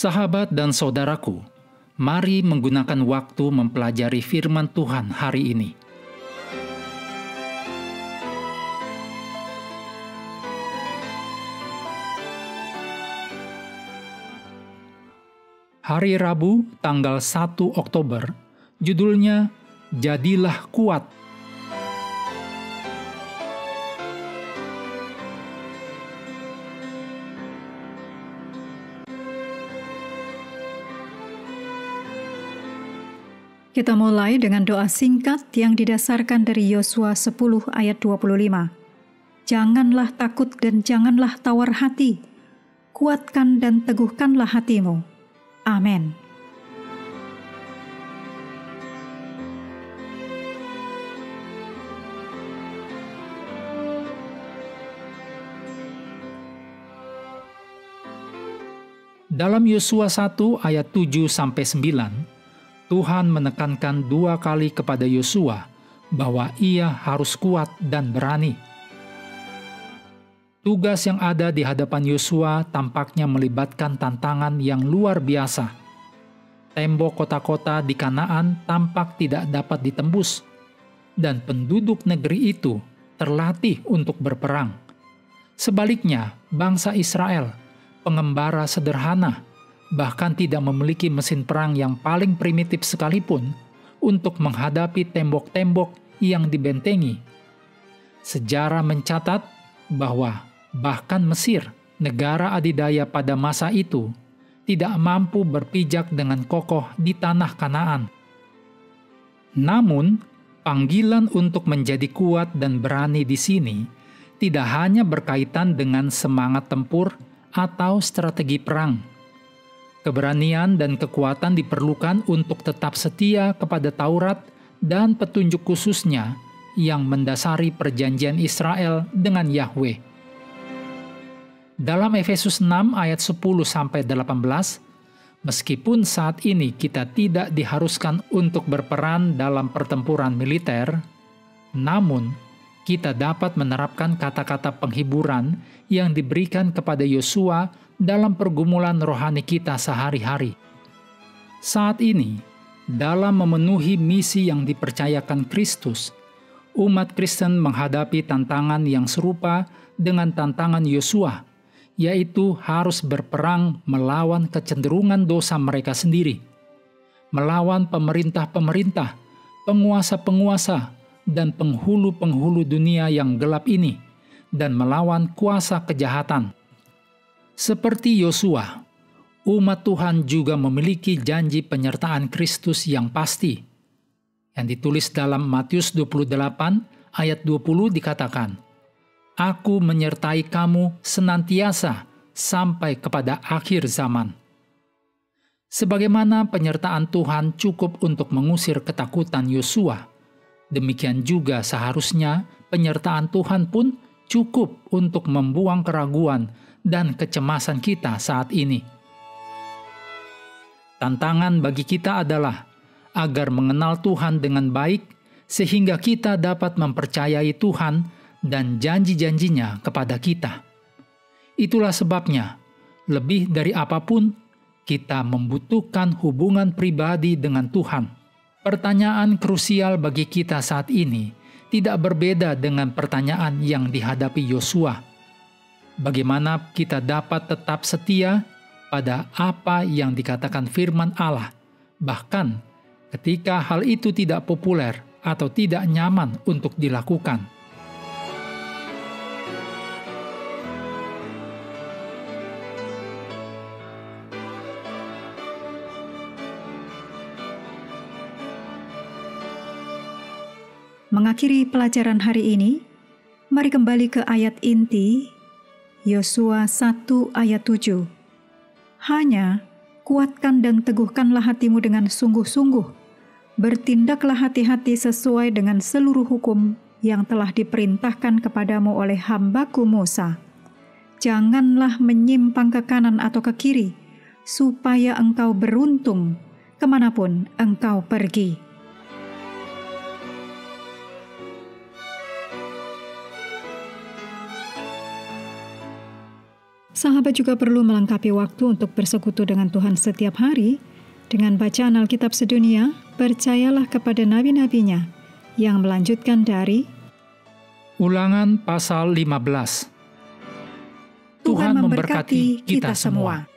Sahabat dan saudaraku, mari menggunakan waktu mempelajari firman Tuhan hari ini. Hari Rabu, tanggal 1 Oktober, judulnya Jadilah Kuat. Kita mulai dengan doa singkat yang didasarkan dari Yosua 10 ayat 25. Janganlah takut dan janganlah tawar hati. Kuatkan dan teguhkanlah hatimu. Amin. Dalam Yosua 1 ayat 7-9, Tuhan menekankan 2 kali kepada Yosua bahwa ia harus kuat dan berani. Tugas yang ada di hadapan Yosua tampaknya melibatkan tantangan yang luar biasa. Tembok kota-kota di Kanaan tampak tidak dapat ditembus, dan penduduk negeri itu terlatih untuk berperang. Sebaliknya, bangsa Israel, pengembara sederhana, bahkan tidak memiliki mesin perang yang paling primitif sekalipun untuk menghadapi tembok-tembok yang dibentengi. Sejarah mencatat bahwa bahkan Mesir, negara adidaya pada masa itu, tidak mampu berpijak dengan kokoh di tanah Kanaan. Namun, panggilan untuk menjadi kuat dan berani di sini tidak hanya berkaitan dengan semangat tempur atau strategi perang. Keberanian dan kekuatan diperlukan untuk tetap setia kepada Taurat dan petunjuk khususnya yang mendasari perjanjian Israel dengan Yahweh. Dalam Efesus 6 ayat 10-18, meskipun saat ini kita tidak diharuskan untuk berperan dalam pertempuran militer, namun kita dapat menerapkan kata-kata penghiburan yang diberikan kepada Yosua dalam pergumulan rohani kita sehari-hari. Saat ini, dalam memenuhi misi yang dipercayakan Kristus, umat Kristen menghadapi tantangan yang serupa dengan tantangan Yosua, yaitu harus berperang melawan kecenderungan dosa mereka sendiri, melawan pemerintah-pemerintah, penguasa-penguasa, dan penghulu-penghulu dunia yang gelap ini, dan melawan kuasa kejahatan. Seperti Yosua, umat Tuhan juga memiliki janji penyertaan Kristus yang pasti. Yang ditulis dalam Matius 28 ayat 20 dikatakan, Aku menyertai kamu senantiasa sampai kepada akhir zaman. Sebagaimana penyertaan Tuhan cukup untuk mengusir ketakutan Yosua, demikian juga seharusnya penyertaan Tuhan pun cukup untuk membuang keraguan dan kecemasan kita saat ini. Tantangan bagi kita adalah agar mengenal Tuhan dengan baik sehingga kita dapat mempercayai Tuhan dan janji-janjinya kepada kita. Itulah sebabnya, lebih dari apapun, kita membutuhkan hubungan pribadi dengan Tuhan. Pertanyaan krusial bagi kita saat ini tidak berbeda dengan pertanyaan yang dihadapi Yosua. Bagaimana kita dapat tetap setia pada apa yang dikatakan firman Allah, bahkan ketika hal itu tidak populer atau tidak nyaman untuk dilakukan. Mengakhiri pelajaran hari ini, mari kembali ke ayat inti Yosua 1 ayat 7. Hanya kuatkan dan teguhkanlah hatimu dengan sungguh-sungguh. Bertindaklah hati-hati sesuai dengan seluruh hukum yang telah diperintahkan kepadamu oleh hambaku Musa. Janganlah menyimpang ke kanan atau ke kiri, supaya engkau beruntung kemanapun engkau pergi. Sahabat juga perlu melengkapi waktu untuk bersekutu dengan Tuhan setiap hari dengan bacaan Alkitab sedunia. Percayalah kepada nabi-nabinya yang melanjutkan dari Ulangan pasal 15. Tuhan memberkati kita semua.